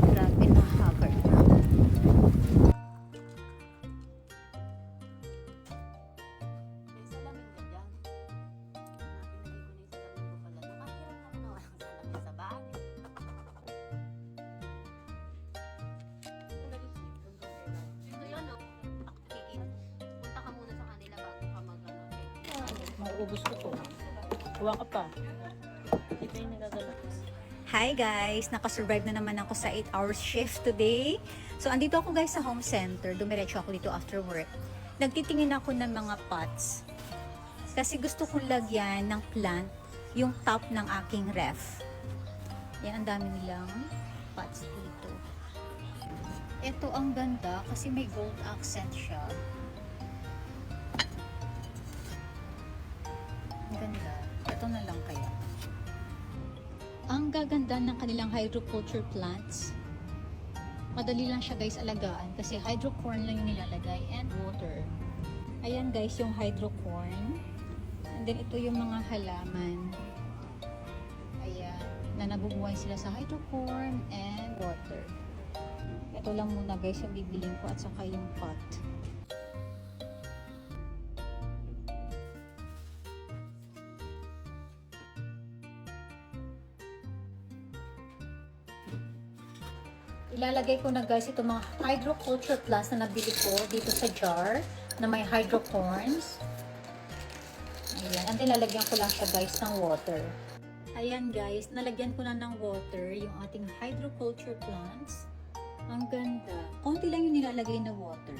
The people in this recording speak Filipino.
Grabe na haggard na. May salamin ka dyan. Pinagay ko na yung salamin ko pala. Nakahirap na mga salamin sa bahay. Ito yun, no? Punta ka muna sa kanila bago ka mag-ano. Maubos ko to. Kuha ka pa. Ito yung nagagala. Hi guys! Nakasurvive na naman ako sa 8 hours shift today. So, andito ako guys sa home center. Dumiretso ako dito after work. Nagtitingin ako ng mga pots. Kasi gusto kong lagyan ng plant yung top ng aking ref. Yan, ang dami nilang pots dito. Ito ang ganda kasi may gold accent siya. Ang ganda. Ito na lang kaya. Ang gaganda ng kanilang hydroculture plants. Madali lang siya guys alagaan kasi hydrocorn lang yung nilalagay and water. Ayan guys yung hydrocorn. And then ito yung mga halaman. Ayan. Na nabubuhay sila sa hydrocorn and water. Ito lang muna guys yung bibiling ko at saka yung pot. Ilalagay ko na guys itong mga hydroculture plants na nabili ko dito sa jar na may hydrocorns. Ayan. And then lalagyan ko lang siya guys ng water. Ayan guys, nalagyan ko na ng water yung ating hydroculture plants. Ang ganda. Konti lang yung nilalagay na water.